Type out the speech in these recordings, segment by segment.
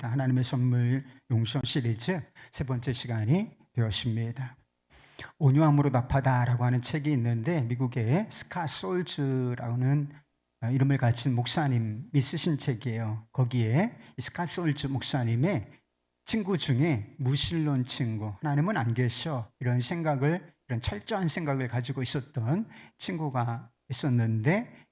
하나님의 선물 용서 시리즈 세 번째 시간이 되었습니다. 온유함으로 답하다라고 하는 책이 있는데 미국의 스캇 솔즈라는 이름을 가진 목사님이 쓰신 책이에요. 거기에 스캇 솔즈 목사님의 친구 중에 무신론 친구, 하나님은 안 계셔, 이런 철저한 생각을 가지고 있었던 친구가 있었는데,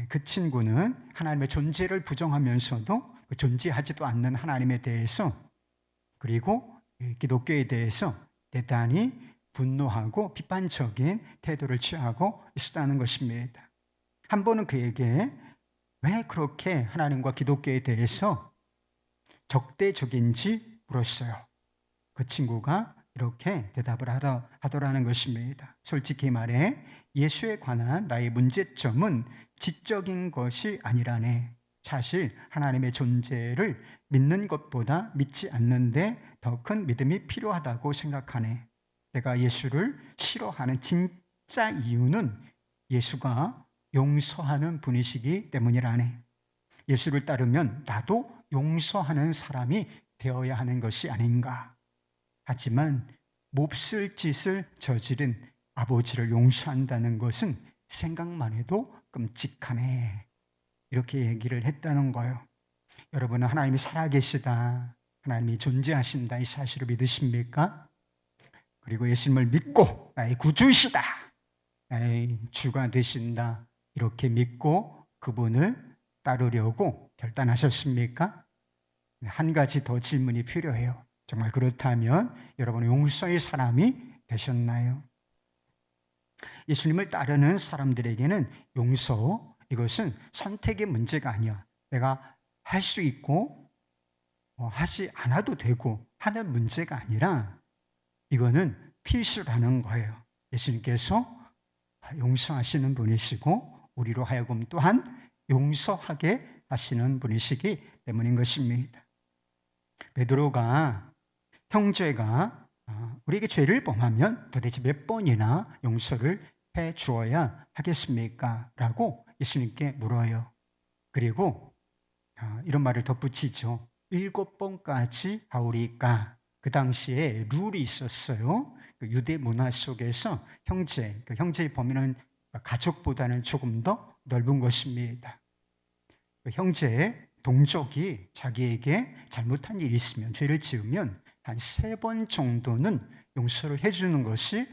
그 친구는 하나님의 존재를 부정하면서도 존재하지도 않는 하나님에 대해서, 그리고 기독교에 대해서 대단히 분노하고 비판적인 태도를 취하고 있었다는 것입니다. 한 번은 그에게 왜 그렇게 하나님과 기독교에 대해서 적대적인지 물었어요. 그 친구가 이렇게 대답을 하더라는 것입니다. 솔직히 말해 예수에 관한 나의 문제점은 지적인 것이 아니라네. 사실 하나님의 존재를 믿는 것보다 믿지 않는데 더 큰 믿음이 필요하다고 생각하네. 내가 예수를 싫어하는 진짜 이유는 예수가 용서하는 분이시기 때문이라네. 예수를 따르면 나도 용서하는 사람이 되어야 하는 것이 아닌가. 하지만 몹쓸 짓을 저지른 아버지를 용서한다는 것은 생각만 해도 끔찍하네. 이렇게 얘기를 했다는 거예요. 여러분은 하나님이 살아계시다, 하나님이 존재하신다, 이 사실을 믿으십니까? 그리고 예수님을 믿고 나의 구주이시다, 나의 주가 되신다, 이렇게 믿고 그분을 따르려고 결단하셨습니까? 한 가지 더 질문이 필요해요. 정말 그렇다면 여러분은 용서의 사람이 되셨나요? 예수님을 따르는 사람들에게는 용서, 이것은 선택의 문제가 아니야. 내가 할 수 있고 하지 않아도 되고 하는 문제가 아니라 이거는 필수라는 거예요. 예수님께서 용서하시는 분이시고 우리로 하여금 또한 용서하게 하시는 분이시기 때문인 것입니다. 베드로가 형제가 우리에게 죄를 범하면 도대체 몇 번이나 용서를 해 주어야 하겠습니까? 라고 예수님께 물어요. 그리고 이런 말을 덧붙이죠. 7번까지 하오리까. 그 당시에 룰이 있었어요. 유대 문화 속에서 형제의 범위는 가족보다는 조금 더 넓은 것입니다. 형제, 동족이 자기에게 잘못한 일이 있으면, 죄를 지으면 한 3번 정도는 용서를 해주는 것이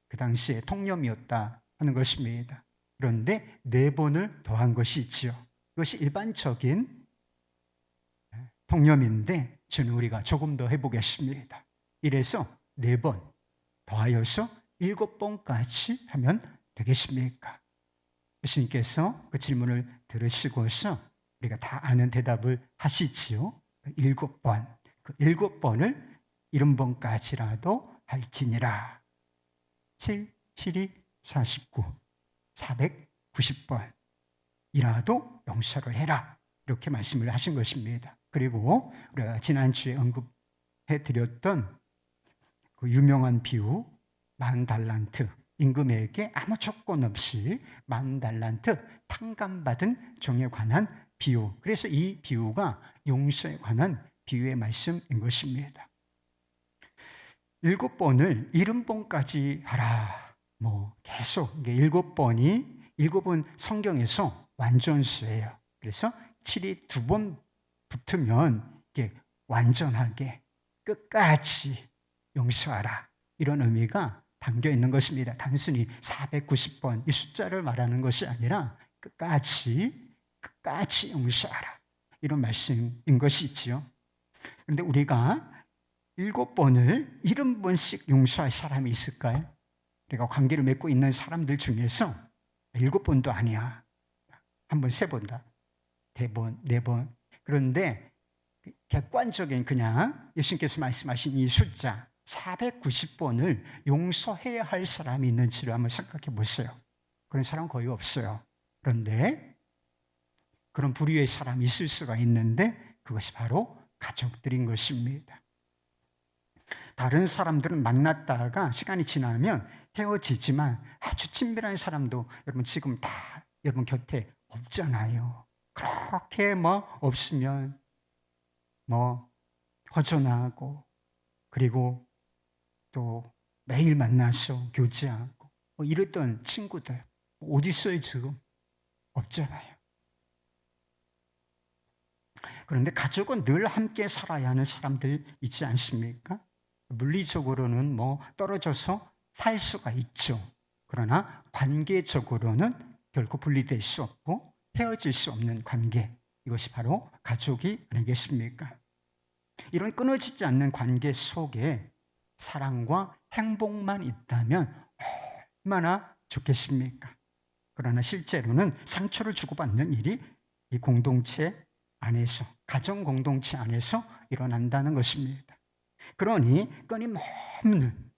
그 당시에 통념이었다 하는 것입니다. 그런데 4번을 더한 것이 있지요. 이것이 일반적인 통념인데 주는 우리가 조금 더 해보겠습니다. 이래서 4번 더하여서 7번까지 하면 되겠습니까? 예수님께서 그 질문을 들으시고서 우리가 다 아는 대답을 하시지요. 7번, 그 7번을 70번까지라도 할지니라. 7, 7이 49, 490번이라도 용서를 해라, 이렇게 말씀을 하신 것입니다. 그리고 우리가 지난주에 언급해드렸던 그 유명한 비유, 10,000달란트, 임금에게 아무 조건 없이 10,000달란트 탕감받은 종에 관한 비유. 그래서 이 비유가 용서에 관한 비유의 말씀인 것입니다. 7번을 70번까지 하라. 계속 7번은 성경에서 완전수예요. 그래서 7이 2번 붙으면 이게 완전하게 끝까지 용서하라, 이런 의미가 담겨 있는 것입니다. 단순히 490번 이 숫자를 말하는 것이 아니라 끝까지 용서하라, 이런 말씀인 것이 있지요. 그런데 우리가 7번을 70번씩 용서할 사람이 있을까요? 우리가 관계를 맺고 있는 사람들 중에서 7번도 아니야, 한번 3번다, 3번, 4번. 그런데 객관적인 그냥 예수님께서 말씀하신 이 숫자 490번을 용서해야 할 사람이 있는지를 한번 생각해 보세요. 그런 사람은 거의 없어요. 그런데 그런 부류의 사람이 있을 수가 있는데 그것이 바로 가족들인 것입니다. 다른 사람들은 만났다가 시간이 지나면 헤어지지만 아주 친밀한 사람도 여러분 지금 다 여러분 곁에 없잖아요. 그렇게 없으면 허전하고, 그리고 또 매일 만나서 교제하고 이랬던 친구들 어디 있어요? 지금 없잖아요. 그런데 가족은 늘 함께 살아야 하는 사람들 있지 않습니까? 물리적으로는 떨어져서 살 수가 있죠. 그러나 관계적으로는 결코 분리될 수 없고 헤어질 수 없는 관계, 이것이 바로 가족이 아니겠습니까? 이런 끊어지지 않는 관계 속에 사랑과 행복만 있다면 얼마나 좋겠습니까? 그러나 실제로는 상처를 주고받는 일이 이 공동체 안에서, 가정 공동체 안에서 일어난다는 것입니다. 그러니 끊임없는,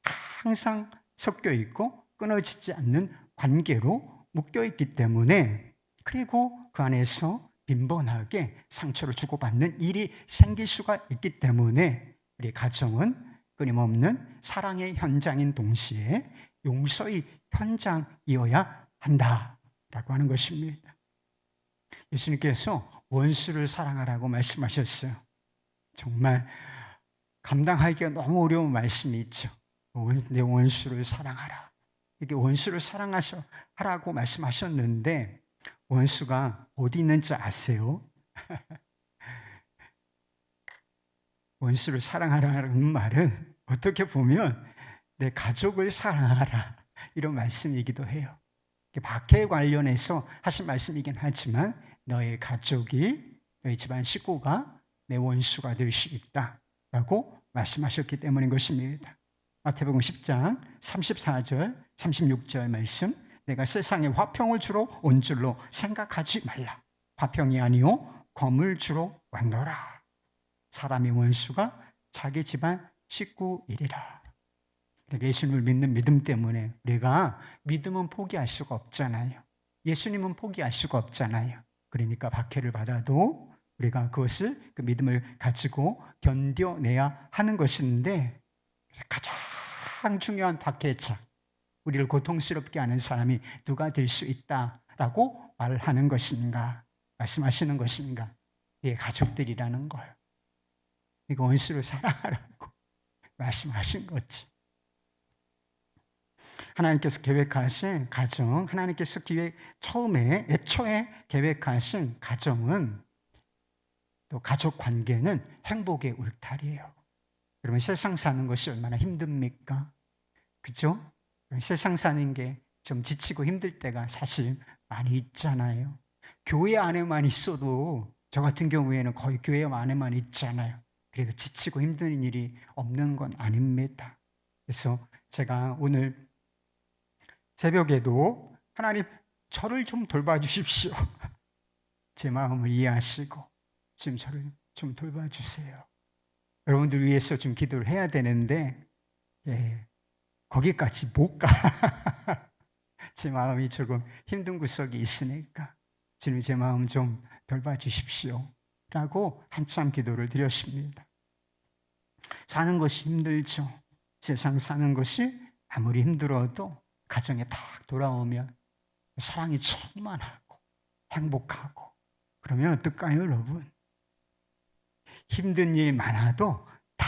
항상 섞여 있고 끊어지지 않는 관계로 묶여 있기 때문에, 그리고 그 안에서 빈번하게 상처를 주고받는 일이 생길 수가 있기 때문에 우리 가정은 끊임없는 사랑의 현장인 동시에 용서의 현장이어야 한다라고 하는 것입니다. 예수님께서 원수를 사랑하라고 말씀하셨어요. 정말 감당하기가 너무 어려운 말씀이 있죠. 내 원수를 사랑하라. 이게 원수를 사랑하라고 말씀하셨는데 원수가 어디 있는지 아세요? 원수를 사랑하라는 말은 어떻게 보면 내 가족을 사랑하라, 이런 말씀이기도 해요. 박해에 관련해서 하신 말씀이긴 하지만 너의 가족이, 너의 집안 식구가 내 원수가 될 수 있다라고 말씀하셨기 때문인 것입니다. 마태복음 10장 34절 36절 말씀, 내가 세상에 화평을 주러 온 줄로 생각하지 말라. 화평이 아니요 검을 주러 왔노라. 사람의 원수가 자기 집안 식구이리라. 예수님을 믿는 믿음 때문에 우리가 믿음은 포기할 수가 없잖아요. 예수님은 포기할 수가 없잖아요. 그러니까 박해를 받아도 우리가 그것을, 그 믿음을 가지고 견뎌내야 하는 것인데, 가장 중요한 박해자, 우리를 고통스럽게 하는 사람이 누가 될 수 있다라고 말하는 것인가, 말씀하시는 것인가? 예, 가족들이라는 거예요. 이거 원수를 사랑하라고 말씀하신 거지. 하나님께서 계획하신 가정, 하나님께서 애초에 계획하신 가정은, 또 가족 관계는 행복의 울타리예요. 여러분, 세상 사는 것이 얼마나 힘듭니까? 그죠? 세상 사는 게 좀 지치고 힘들 때가 사실 많이 있잖아요. 교회 안에만 있어도, 저 같은 경우에는 거의 교회 안에만 있잖아요. 그래도 지치고 힘든 일이 없는 건 아닙니다. 그래서 제가 오늘 새벽에도 하나님, 저를 좀 돌봐주십시오. 제 마음을 이해하시고 지금 저를 좀 돌봐주세요. 여러분들 위해서 좀 기도를 해야 되는데 거기까지 못 가. 제 마음이 조금 힘든 구석이 있으니까 주님, 제 마음 좀 돌봐주십시오 라고 한참 기도를 드렸습니다. 사는 것이 힘들죠. 세상 사는 것이 아무리 힘들어도 가정에 딱 돌아오면 사랑이 충만하고 행복하고, 그러면 어떨까요, 여러분? 힘든 일 많아도 다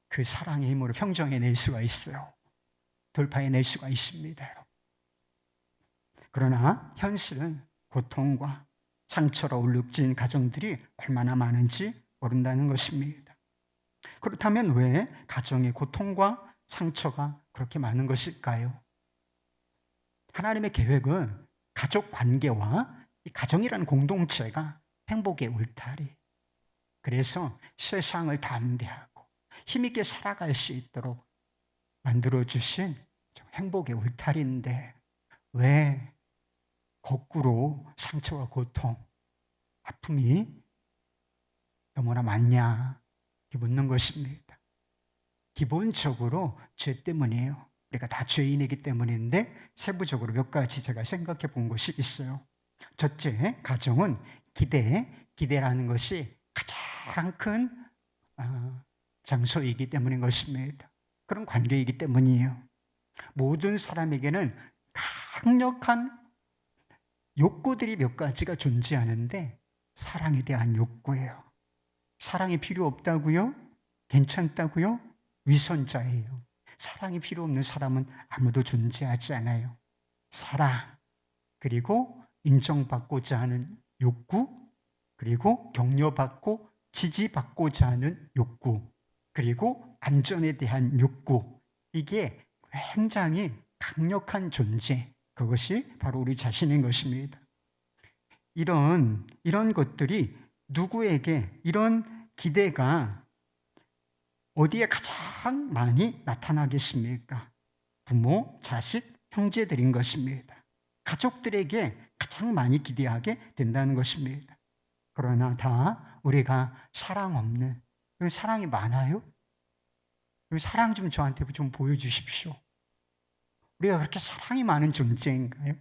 그 사랑의 힘으로 평정해낼 수가 있어요. 돌파해낼 수가 있습니다. 그러나 현실은 고통과 상처로 울룩진 가정들이 얼마나 많은지 모른다는 것입니다. 그렇다면 왜 가정의 고통과 상처가 그렇게 많은 것일까요? 하나님의 계획은 가족 관계와 이 가정이라는 공동체가 행복의 울타리, 그래서 세상을 담대하고 힘있게 살아갈 수 있도록 만들어주신 행복의 울타리인데, 왜 거꾸로 상처와 고통, 아픔이 너무나 많냐 이렇게 묻는 것입니다. 기본적으로 죄 때문이에요. 우리가 다 죄인이기 때문인데, 세부적으로 몇 가지 제가 생각해 본 것이 있어요. 첫째, 가정은 기대라는 것이 가장 큰 장소이기 때문인 것입니다. 그런 관계이기 때문이에요. 모든 사람에게는 강력한 욕구들이 몇 가지가 존재하는데, 사랑에 대한 욕구예요. 사랑이 필요 없다고요? 괜찮다고요? 위선자예요. 사랑이 필요 없는 사람은 아무도 존재하지 않아요. 사랑, 그리고 인정받고자 하는 욕구, 그리고 격려받고 지지받고자 하는 욕구, 그리고 안전에 대한 욕구, 이게 굉장히 강력한 존재, 그것이 바로 우리 자신인 것입니다. 이런 것들이 누구에게, 이런 기대가 어디에 가장 많이 나타나겠습니까? 부모, 자식, 형제들인 것입니다. 가족들에게 가장 많이 기대하게 된다는 것입니다. 그러나 다 우리가 사랑 없는, 사랑이 많아요? 사랑 좀 저한테 좀 보여주십시오. 우리가 그렇게 사랑이 많은 존재인가요?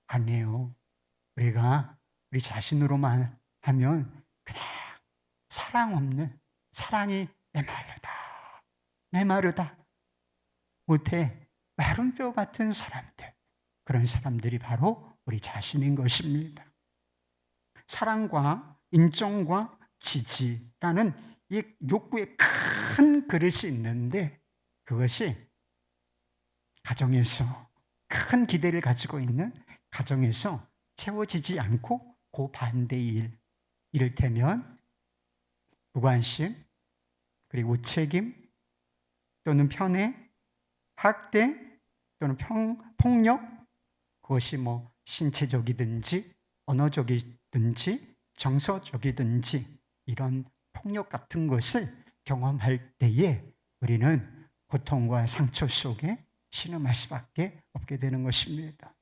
아니에요. 우리가 우리 자신으로만 하면 그냥 사랑 없는, 사랑이 메마르다 못해 마른 뼈 같은 사람들, 그런 사람들이 바로 우리 자신인 것입니다. 사랑과 인정과 지지라는 이 욕구의 큰 그릇이 있는데, 그것이 가정에서 큰 기대를 가지고 있는 가정에서 채워지지 않고 그 반대의 일, 이를테면 무관심, 그리고 책임, 또는 편애, 학대, 또는 폭력, 그것이 뭐 신체적이든지 언어적이든지 정서적이든지 이런 폭력 같은 것을 경험할 때에 우리는 고통과 상처 속에 신음할 수밖에 없게 되는 것입니다.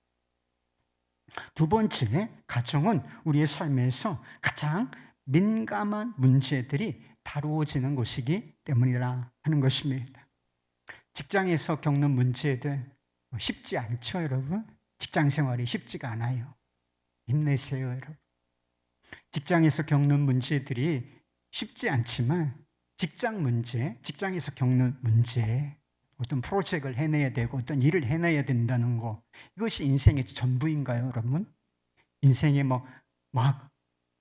두 번째, 가정은 우리의 삶에서 가장 민감한 문제들이 다루어지는 곳이기 때문이라 하는 것입니다. 직장에서 겪는 문제들 쉽지 않죠, 여러분? 직장 생활이 쉽지가 않아요. 힘내세요, 여러분. 직장에서 겪는 문제들이 쉽지 않지만 직장 문제, 직장에서 겪는 문제, 어떤 프로젝트를 해내야 되고 어떤 일을 해내야 된다는 거, 이것이 인생의 전부인가요, 여러분? 인생의 막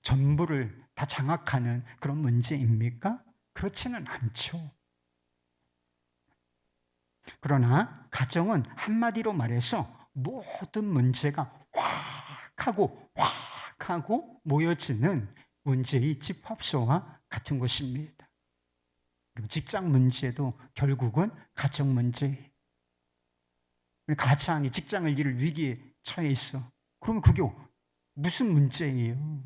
전부를 다 장악하는 그런 문제입니까? 그렇지는 않죠. 그러나 가정은 한마디로 말해서 모든 문제가 확 하고 모여지는 문제의 집합소와 같은 것입니다. 그리고 직장 문제도 결국은 가정 문제. 가장이 직장을 잃을 위기에 처해 있어. 그러면 그게 무슨 문제예요?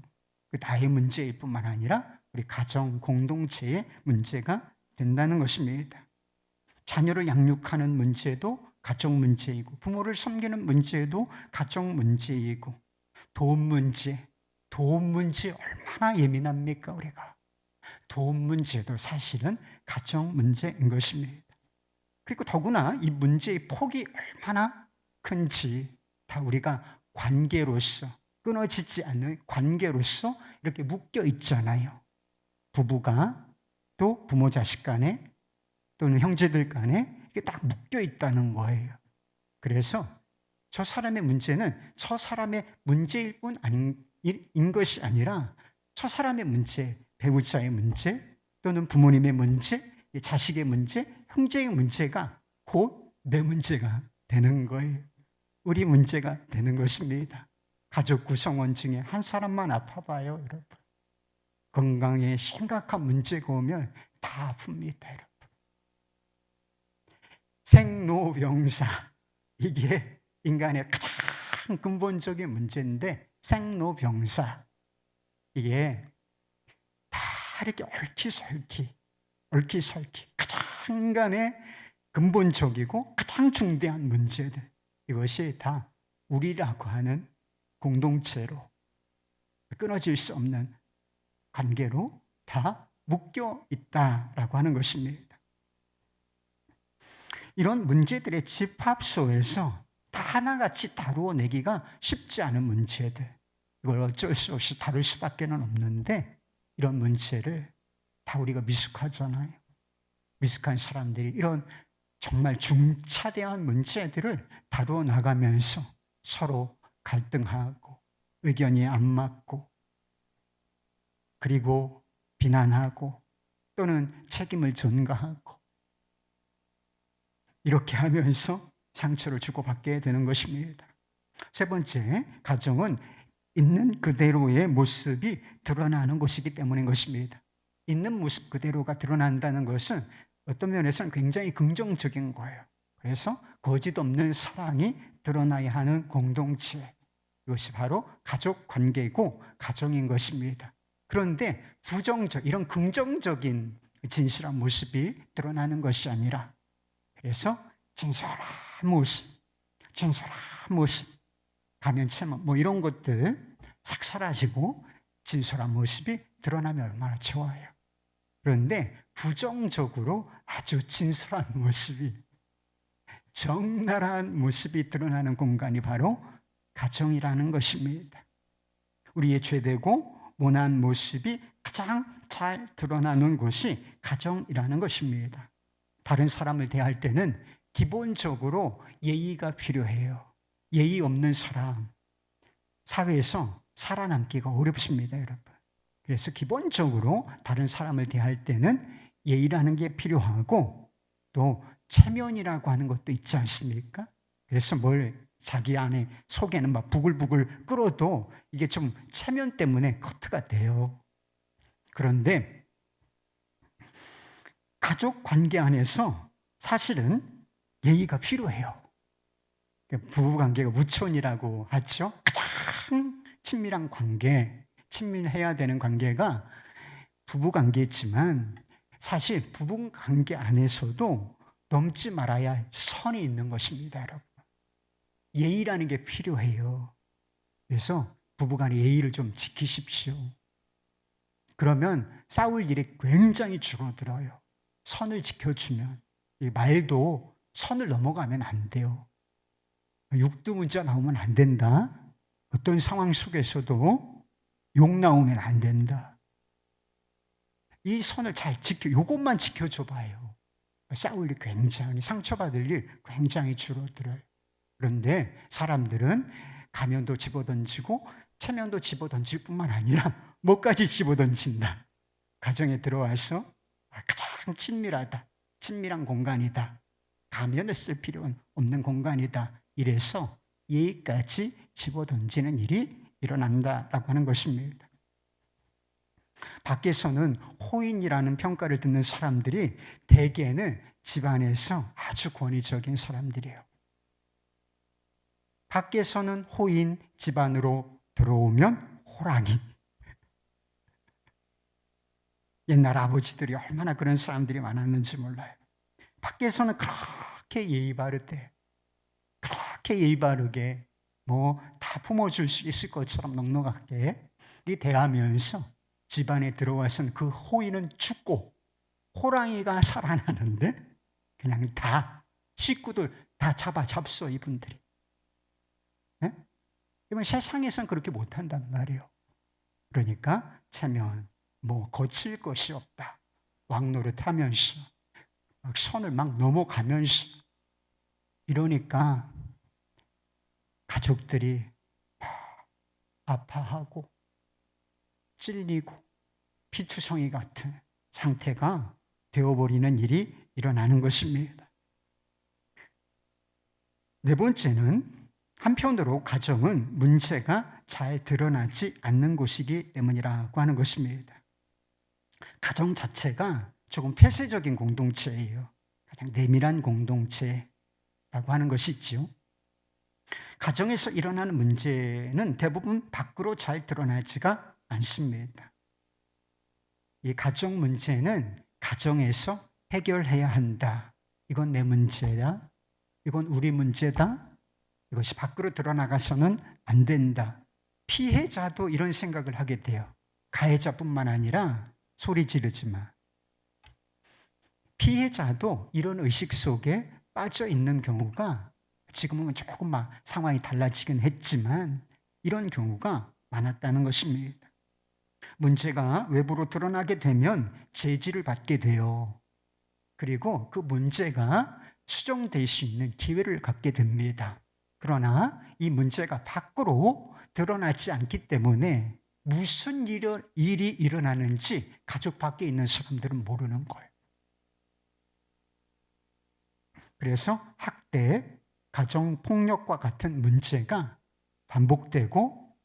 나의 문제일 뿐만 아니라 우리 가정 공동체의 문제가 된다는 것입니다. 자녀를 양육하는 문제도 가정 문제이고, 부모를 섬기는 문제도 가정 문제이고, 돈 문제 얼마나 예민합니까, 우리가? 돈 문제도 사실은 가정 문제인 것입니다. 그리고 더구나 이 문제의 폭이 얼마나 큰지 다 우리가 관계로서, 끊어지지 않는 관계로서 이렇게 묶여 있잖아요. 부부가, 또 부모 자식 간에, 또는 형제들 간에 이게 딱 묶여 있다는 거예요. 그래서 저 사람의 문제는 저 사람의 문제일 뿐 아닌 것이 아니라 저 사람의 문제, 배우자의 문제, 또는 부모님의 문제, 자식의 문제, 형제의 문제가 곧 내 문제가 되는 거예요. 우리 문제가 되는 것입니다. 가족 구성원 중에 한 사람만 아파봐요, 여러분. 건강에 심각한 문제가 오면 다 아픕니다, 여러분. 생로병사, 이게 인간의 가장 근본적인 문제인데, 생로병사, 이게 다 이렇게 얽히설키 가장 인간의 근본적이고 가장 중대한 문제들, 이것이 다 우리라고 하는 공동체로, 끊어질 수 없는 관계로 다 묶여 있다라고 하는 것입니다. 이런 문제들의 집합소에서 다 하나같이 다루어내기가 쉽지 않은 문제들, 이걸 어쩔 수 없이 다룰 수밖에 없는데, 이런 문제를 다 우리가 미숙하잖아요. 미숙한 사람들이 이런 정말 중차대한 문제들을 다루어 나가면서 서로 갈등하고 의견이 안 맞고, 그리고 비난하고 또는 책임을 전가하고 이렇게 하면서 상처를 주고받게 되는 것입니다. 세 번째, 가정은 있는 그대로의 모습이 드러나는 것이기 때문인 것입니다. 있는 모습 그대로가 드러난다는 것은 어떤 면에서는 굉장히 긍정적인 거예요. 그래서 거짓 없는 사랑이 드러나야 하는 공동체, 이것이 바로 가족 관계이고 가정인 것입니다. 그런데 부정적, 이런 긍정적인 진실한 모습이 드러나는 것이 아니라, 그래서 진솔한 모습, 가면체험 뭐 이런 것들 싹 사라지고 진솔한 모습이 드러나면 얼마나 좋아요. 그런데 부정적으로 아주 진솔한 모습이, 적나라한 모습이 드러나는 공간이 바로 가정이라는 것입니다. 우리의 죄되고 모난 모습이 가장 잘 드러나는 곳이 가정이라는 것입니다. 다른 사람을 대할 때는 기본적으로 예의가 필요해요. 예의 없는 사람, 사회에서 살아남기가 어렵습니다, 여러분. 그래서 기본적으로 다른 사람을 대할 때는 예의라는 게 필요하고, 또 체면이라고 하는 것도 있지 않습니까? 그래서 뭘 자기 안에 속에는 막 부글부글 끓어도 이게 좀 체면 때문에 커트가 돼요. 그런데 가족 관계 안에서 사실은 예의가 필요해요. 부부관계가 우천이라고 하죠. 가장 친밀한 관계, 친밀해야 되는 관계가 부부관계지만, 사실 부부관계 안에서도 넘지 말아야 할 선이 있는 것입니다, 여러분. 예의라는 게 필요해요. 그래서 부부간의 예의를 좀 지키십시오. 그러면 싸울 일이 굉장히 줄어들어요. 선을 지켜주면. 이 말도 선을 넘어가면 안 돼요. 육두문자 나오면 안 된다. 어떤 상황 속에서도 욕 나오면 안 된다. 이 선을 잘 지켜, 이것만 지켜줘 봐요. 싸울 일 굉장히, 상처받을 일 굉장히 줄어들어요. 그런데 사람들은 가면도 집어던지고 체면도 집어던질 뿐만 아니라 뭐까지 집어던진다. 가정에 들어와서 가장 친밀한 공간이다. 가면을 쓸 필요는 없는 공간이다. 이래서 예의까지 집어던지는 일이 일어난다라고 하는 것입니다. 밖에서는 호인이라는 평가를 듣는 사람들이 대개는 집안에서 아주 권위적인 사람들이에요. 밖에서는 호인, 집안으로 들어오면 호랑이. 옛날 아버지들이 얼마나 그런 사람들이 많았는지 몰라요. 밖에서는 그렇게 예의 바르대, 그렇게 예의 바르게 뭐 다 품어줄 수 있을 것처럼 넉넉하게 대하면서 집안에 들어와서는 그 호인은 죽고 호랑이가 살아나는데 그냥 다 식구들 다 잡숴, 이분들이. 네? 이번 세상에서는 그렇게 못한단 말이에요. 그러니까 체면, 뭐 거칠 것이 없다. 왕노릇하면서 막 선을 막 넘어가면서 이러니까 가족들이 아파하고 찔리고 피투성이 같은 상태가 되어버리는 일이 일어나는 것입니다. 네 번째는, 한편으로 가정은 문제가 잘 드러나지 않는 곳이기 때문이라고 하는 것입니다. 가정 자체가 조금 폐쇄적인 공동체예요. 가장 내밀한 공동체라고 하는 것이 있죠. 가정에서 일어나는 문제는 대부분 밖으로 잘 드러나지가 않습니다. 이 가정 문제는 가정에서 해결해야 한다. 이건 내 문제야. 이건 우리 문제다. 이것이 밖으로 드러나가서는 안 된다. 피해자도 이런 생각을 하게 돼요. 가해자뿐만 아니라 소리 지르지 마. 피해자도 이런 의식 속에 빠져 있는 경우가, 지금은 조금 막 상황이 달라지긴 했지만 이런 경우가 많았다는 것입니다. 문제가 외부로 드러나게 되면 제지를 받게 돼요. 그리고 그 문제가 수정될 수 있는 기회를 갖게 됩니다. 그러나 이 문제가 밖으로 드러나지 않기 때문에 무슨 일이 일어나는지 가족 밖에 있는 사람들은 모르는 거예요. 그래서 학대, 가정폭력과 같은 문제가 반복되고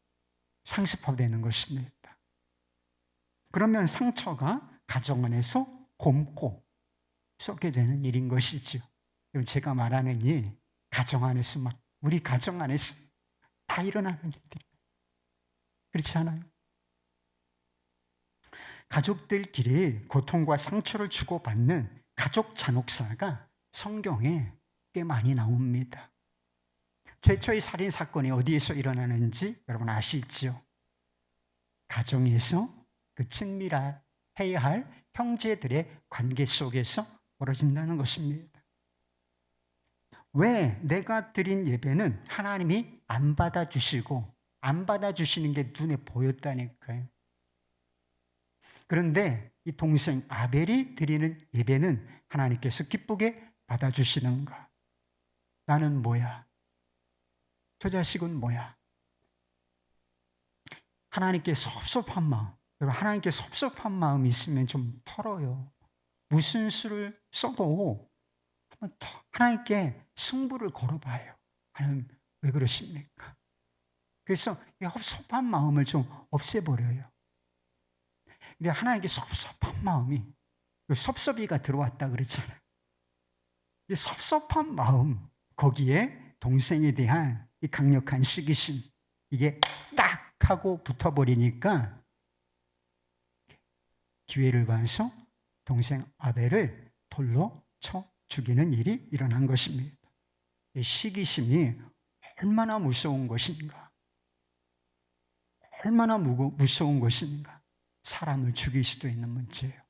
상습화되는 것입니다. 그러면 상처가 가정 안에서 곪고 썩게 되는 일인 것이죠. 제가 말하는 이 가정 안에서 우리 가정 안에서 다 일어나는 일들이 그렇지 않아요? 가족들끼리 고통과 상처를 주고받는 가족 잔혹사가 성경에 꽤 많이 나옵니다. 최초의 살인 사건이 어디에서 일어나는지 여러분 아시죠? 가정에서 그 친밀해야 할 형제들의 관계 속에서 벌어진다는 것입니다. 왜 내가 드린 예배는 하나님이 안 받아주시고 안 받아주시는 게 눈에 보였다니까요. 그런데 이 동생 아벨이 드리는 예배는 하나님께서 기쁘게 받아주시는가? 나는 뭐야? 저 자식은 뭐야? 하나님께 섭섭한 마음, 여러분 하나님께 섭섭한 마음이 있으면 좀 털어요. 무슨 수를 써도 한번 하나님께 승부를 걸어봐요. 하나님 왜 그러십니까? 그래서 이 섭섭한 마음을 좀 없애버려요. 근데 하나님께 섭섭한 마음이, 섭섭이가 들어왔다 그랬잖아요. 이 섭섭한 마음, 거기에 동생에 대한 이 강력한 시기심, 이게 딱 하고 붙어버리니까 기회를 봐서 동생 아벨을 돌로 쳐 죽이는 일이 일어난 것입니다. 이 시기심이 얼마나 무서운 것인가? 얼마나 무서운 것인가? 사람을 죽일 수도 있는 문제예요.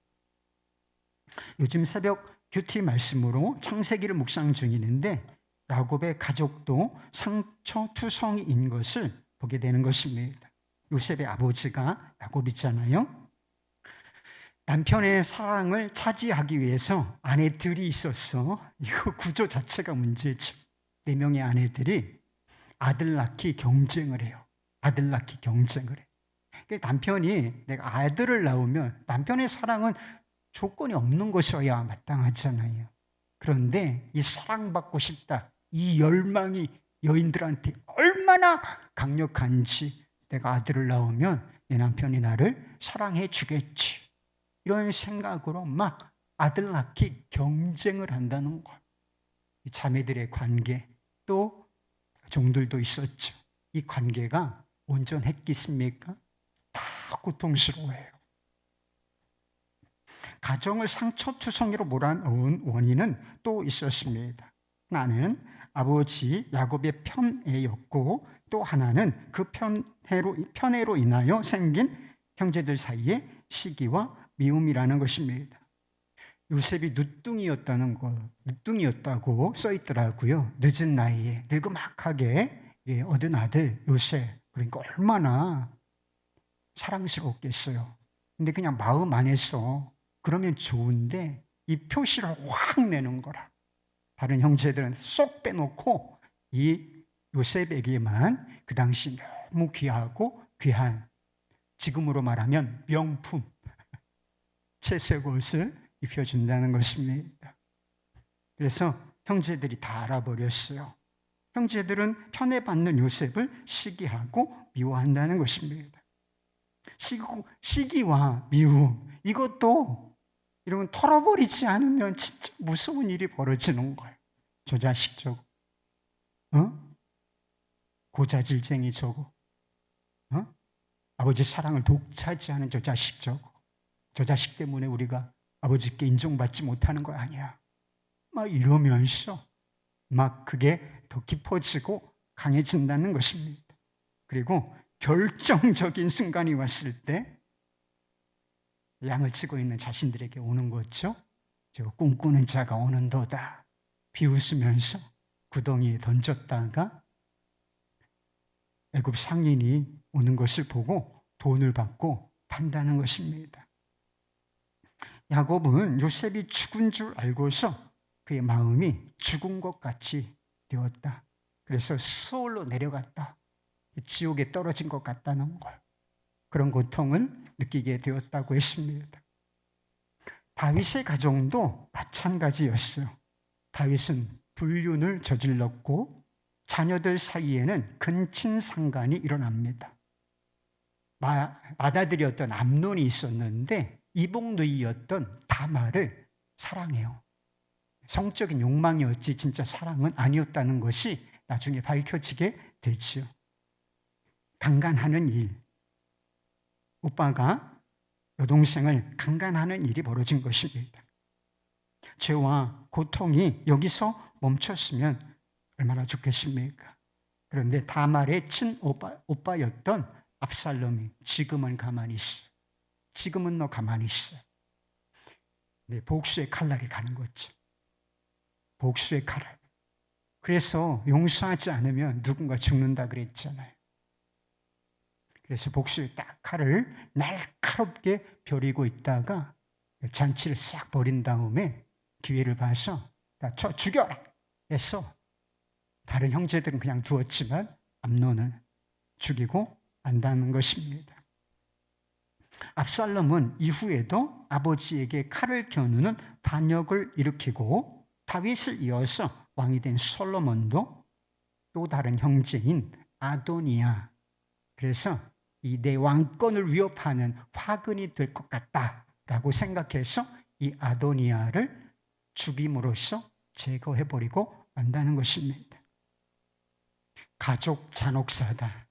요즘 새벽 큐티 말씀으로 창세기를 묵상 중이는데 야곱의 가족도 상처투성이인 것을 보게 되는 것입니다. 요셉의 아버지가 야곱이잖아요. 남편의 사랑을 차지하기 위해서 아내들이 있었어. 이거 구조 자체가 문제죠. 4명의 아내들이 아들 낳기 경쟁을 해요. 아들 낳기 경쟁을 해. 남편이 내가 아들을 낳으면 남편의 사랑은 조건이 없는 것이어야 마땅하잖아요. 그런데 이 사랑받고 싶다, 이 열망이 여인들한테 얼마나 강력한지, 내가 아들을 낳으면 내 남편이 나를 사랑해 주겠지, 이런 생각으로 막 아들 낳기 경쟁을 한다는 것. 이 자매들의 관계, 또 종들도 있었죠. 이 관계가 온전했겠습니까? 다 고통스러워해요. 가정을 상처투성이로 몰아넣은 원인은 또 있었습니다. 하나는 아버지 야곱의 편애였고, 또 하나는 그 편애로 인하여 생긴 형제들 사이의 시기와 미움이라는 것입니다. 요셉이 누뚱이었다고 써있더라고요. 늦은 나이에 늙음막하게 얻은 아들 요셉, 그러니까 얼마나 사랑스럽겠어요. 근데 그냥 마음 안에서 그러면 좋은데 이 표시를 확 내는 거라. 다른 형제들은 쏙 빼놓고 이 요셉에게만 그 당시 너무 귀하고 귀한, 지금으로 말하면 명품, 채색 옷을 입혀준다는 것입니다. 그래서 형제들이 다 알아버렸어요. 형제들은 편애받는 요셉을 시기하고 미워한다는 것입니다. 시기와 미움, 이것도 이러면 털어버리지 않으면 진짜 무서운 일이 벌어지는 거예요. 저 자식 저거, 고자질쟁이 저거, 아버지 사랑을 독차지하는 저 자식 저거, 저 자식 때문에 우리가 아버지께 인정받지 못하는 거 아니야. 막 이러면서 막 그게 더 깊어지고 강해진다는 것입니다. 그리고 결정적인 순간이 왔을 때 양을 치고 있는 자신들에게 오는 거죠. 저 꿈꾸는 자가 오는도다. 비웃으면서 구덩이에 던졌다가 애굽 상인이 오는 것을 보고 돈을 받고 판다는 것입니다. 야곱은 요셉이 죽은 줄 알고서 그의 마음이 죽은 것 같이 되었다. 그래서 서울로 내려갔다. 지옥에 떨어진 것 같다는 걸. 그런 고통을 느끼게 되었다고 했습니다. 다윗의 가정도 마찬가지였어요. 다윗은 불륜을 저질렀고 자녀들 사이에는 근친상간이 일어납니다. 맏아들이었던 암논이 있었는데 이복누이였던 다말을 사랑해요. 성적인 욕망이었지 진짜 사랑은 아니었다는 것이 나중에 밝혀지게 되지요. 강간하는 일, 오빠가 여동생을 강간하는 일이 벌어진 것입니다. 죄와 고통이 여기서 멈췄으면 얼마나 좋겠습니까? 그런데 다말의 친오빠였던 압살롬이 지금은 가만히 있어. 지금은 너 가만히 있어. 네, 복수의 칼날이 가는 거죠. 복수의 칼날. 그래서 용서하지 않으면 누군가 죽는다 그랬잖아요. 그래서 복수의 딱 칼을 날카롭게 벼리고 있다가 잔치를 싹 버린 다음에 기회를 봐서 저 죽여라 해서 다른 형제들은 그냥 두었지만 암논은 죽이고 안다는 것입니다. 압살롬은 이후에도 아버지에게 칼을 겨누는 반역을 일으키고 다윗을 이어서 왕이 된 솔로몬도 또 다른 형제인 아도니아, 그래서 이 내 왕권을 위협하는 화근이 될 것 같다라고 생각해서 이 아도니아를 죽임으로써 제거해버리고 만다는 것입니다. 가족 잔혹사다.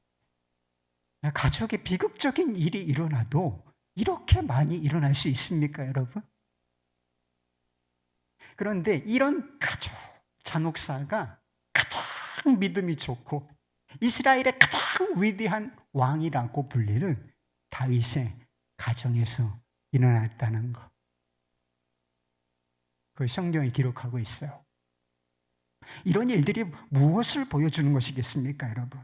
가족에 비극적인 일이 일어나도 이렇게 많이 일어날 수 있습니까, 여러분? 그런데 이런 가족 잔혹사가 가장 믿음이 좋고 이스라엘의 가장 위대한 왕이라고 불리는 다윗의 가정에서 일어났다는 것. 그걸 성경이 기록하고 있어요. 이런 일들이 무엇을 보여주는 것이겠습니까, 여러분?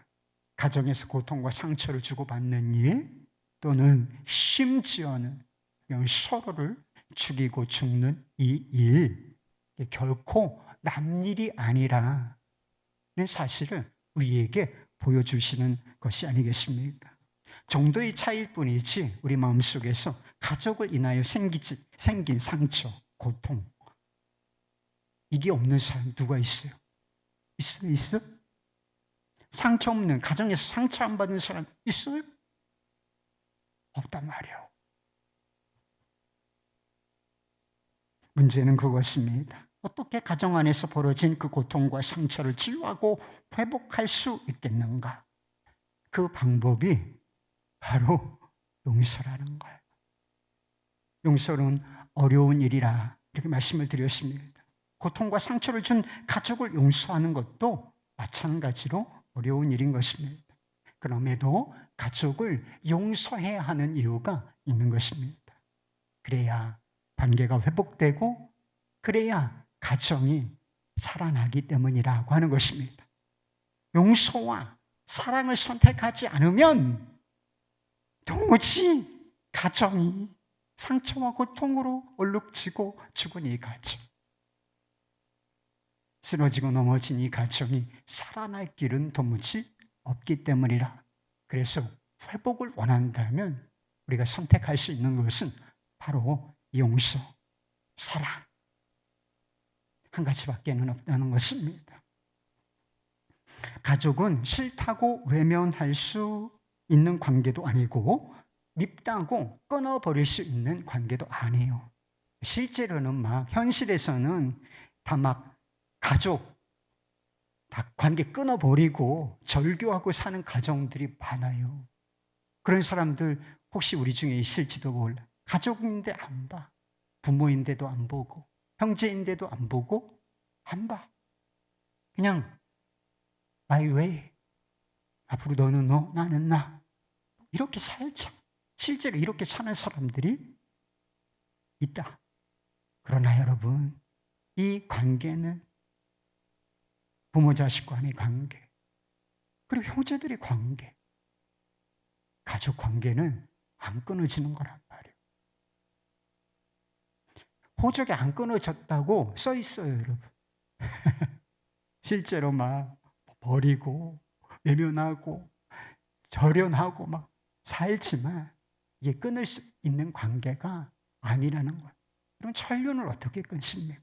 가정에서 고통과 상처를 주고받는 일, 또는 심지어는 서로를 죽이고 죽는 이 일, 결코 남일이 아니라는 사실을 우리에게 보여주시는 것이 아니겠습니까? 정도의 차이일 뿐이지 우리 마음속에서 가족을 인하여 생긴 상처, 고통, 이게 없는 사람 누가 있어요? 있어? 상처 없는, 가정에서 상처 안 받은 사람 있어요? 없단 말이에요. 문제는 그것입니다. 어떻게 가정 안에서 벌어진 그 고통과 상처를 치유하고 회복할 수 있겠는가? 그 방법이 바로 용서라는 거예요. 용서는 어려운 일이라 이렇게 말씀을 드렸습니다. 고통과 상처를 준 가족을 용서하는 것도 마찬가지로 어려운 일인 것입니다. 그럼에도 가족을 용서해야 하는 이유가 있는 것입니다. 그래야 관계가 회복되고 그래야 가정이 살아나기 때문이라고 하는 것입니다. 용서와 사랑을 선택하지 않으면 도무지 가정이 상처와 고통으로 얼룩지고 죽은 이 가정, 쓰러지고 넘어진 이 가정이 살아날 길은 도무지 없기 때문이라. 그래서 회복을 원한다면 우리가 선택할 수 있는 것은 바로 용서, 사랑, 한 가지밖에는 없다는 것입니다. 가족은 싫다고 외면할 수 있는 관계도 아니고 밉다고 끊어버릴 수 있는 관계도 아니에요. 실제로는 현실에서는 다 가족, 다 관계 끊어버리고 절교하고 사는 가정들이 많아요. 그런 사람들 혹시 우리 중에 있을지도 몰라. 가족인데 안 봐. 부모인데도 안 보고, 형제인데도 안 보고, 안 봐. 그냥 my way. 앞으로 너는 너, 나는 나. 이렇게 살자. 실제로 이렇게 사는 사람들이 있다. 그러나 여러분, 이 관계는 부모 자식 간의 관계, 그리고 형제들의 관계, 가족 관계는 안 끊어지는 거란 말이에요. 호적이 안 끊어졌다고 써 있어요, 여러분. 실제로 버리고 외면하고 절연하고 살지만 이게 끊을 수 있는 관계가 아니라는 거예요. 그럼 천륜을 어떻게 끊습니까?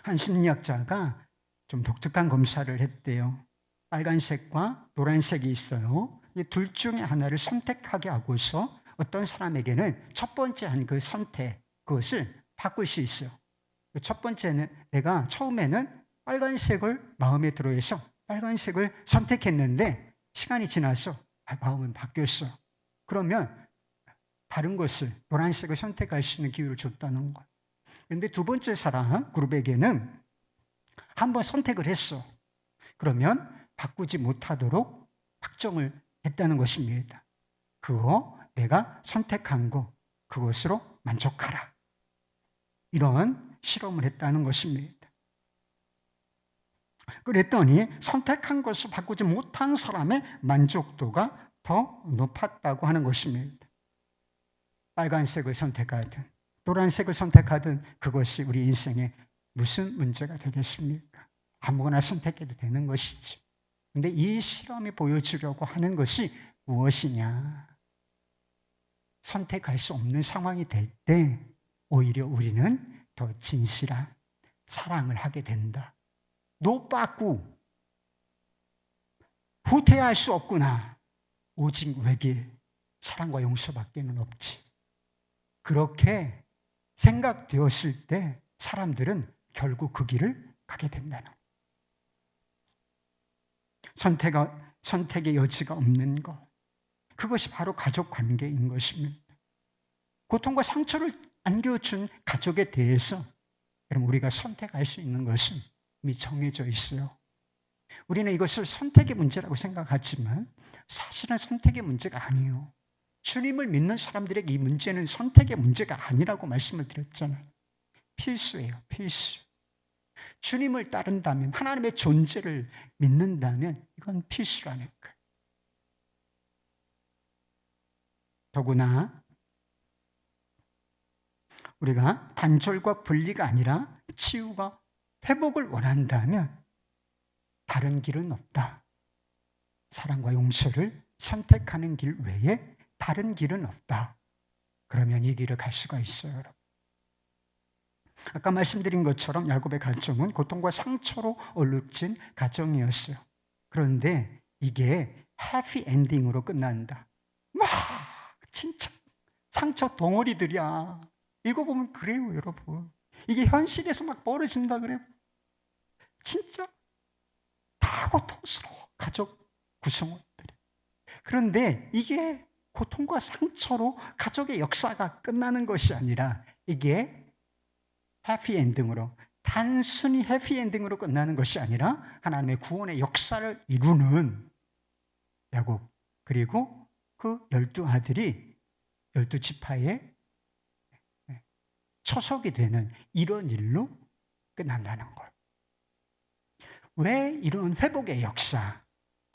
한 심리학자가 좀 독특한 검사를 했대요. 빨간색과 노란색이 있어요. 이 둘 중에 하나를 선택하게 하고서 어떤 사람에게는 첫 번째 한 그 선택, 그것을 바꿀 수 있어요. 첫 번째는 내가 처음에는 빨간색을 마음에 들어해서 빨간색을 선택했는데 시간이 지나서 마음은 바뀌었어. 그러면 다른 것을, 노란색을 선택할 수 있는 기회를 줬다는 거예요. 그런데 두 번째 사람 그룹에게는 한번 선택을 했어. 그러면 바꾸지 못하도록 확정을 했다는 것입니다. 그거 내가 선택한 거, 그것으로 만족하라. 이런 실험을 했다는 것입니다. 그랬더니 선택한 것을 바꾸지 못한 사람의 만족도가 더 높았다고 하는 것입니다. 빨간색을 선택하든 노란색을 선택하든 그것이 우리 인생에 무슨 문제가 되겠습니까? 아무거나 선택해도 되는 것이죠. 그런데 이 실험이 보여주려고 하는 것이 무엇이냐? 선택할 수 없는 상황이 될 때 오히려 우리는 더 진실한 사랑을 하게 된다. 노빠꾸 후퇴할 수 없구나. 오직 외길 사랑과 용서밖에는 없지. 그렇게 생각되었을 때 사람들은 결국 그 길을 가게 된다는 거예요. 선택의 여지가 없는 것, 그것이 바로 가족 관계인 것입니다. 고통과 상처를 안겨준 가족에 대해서 여러분 우리가 선택할 수 있는 것은 이미 정해져 있어요. 우리는 이것을 선택의 문제라고 생각하지만 사실은 선택의 문제가 아니에요. 주님을 믿는 사람들에게 이 문제는 선택의 문제가 아니라고 말씀을 드렸잖아요. 필수예요, 필수. 주님을 따른다면, 하나님의 존재를 믿는다면 이건 필수라니까요. 더구나 우리가 단절과 분리가 아니라 치유가 회복을 원한다면 다른 길은 없다. 사랑과 용서를 선택하는 길 외에 다른 길은 없다. 그러면 이 길을 갈 수가 있어요, 여러분. 아까 말씀드린 것처럼 야곱의 가정은 고통과 상처로 얼룩진 가정이었어요. 그런데 이게 해피 엔딩으로 끝난다. 막 진짜 상처 덩어리들이야. 읽어보면 그래요, 여러분. 이게 현실에서 막 벌어진다 그래요. 진짜 다 고통스러워, 가족 구성원들이. 그런데 이게 고통과 상처로 가족의 역사가 끝나는 것이 아니라 이게 해피엔딩으로, 단순히 해피엔딩으로 끝나는 것이 아니라 하나님의 구원의 역사를 이루는 야곱, 그리고 그 12아들이 12지파의 초석이 되는 이런 일로 끝난다는 걸. 왜 이런 회복의 역사,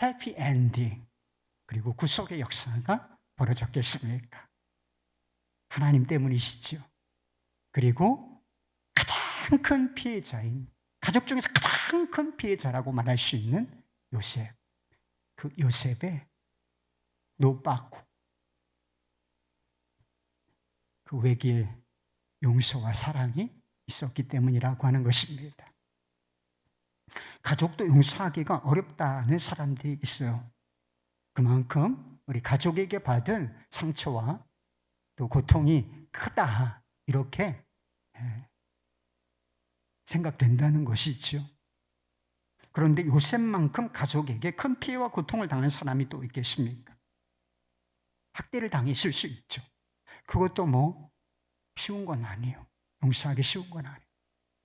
해피엔딩, 그리고 구속의 역사가 벌어졌겠습니까? 하나님 때문이시죠. 그리고 가장 큰 피해자인, 가족 중에서 가장 큰 피해자라고 말할 수 있는 요셉, 그 요셉의 노빠꾸, 그 외길 용서와 사랑이 있었기 때문이라고 하는 것입니다. 가족도 용서하기가 어렵다는 사람들이 있어요. 그만큼 우리 가족에게 받은 상처와 또 고통이 크다, 이렇게 생각된다는 것이죠. 그런데 요셉만큼 가족에게 큰 피해와 고통을 당한 사람이 또 있겠습니까? 학대를 당했을 수 있죠. 그것도 뭐 쉬운 건 아니에요. 용서하기 쉬운 건 아니에요.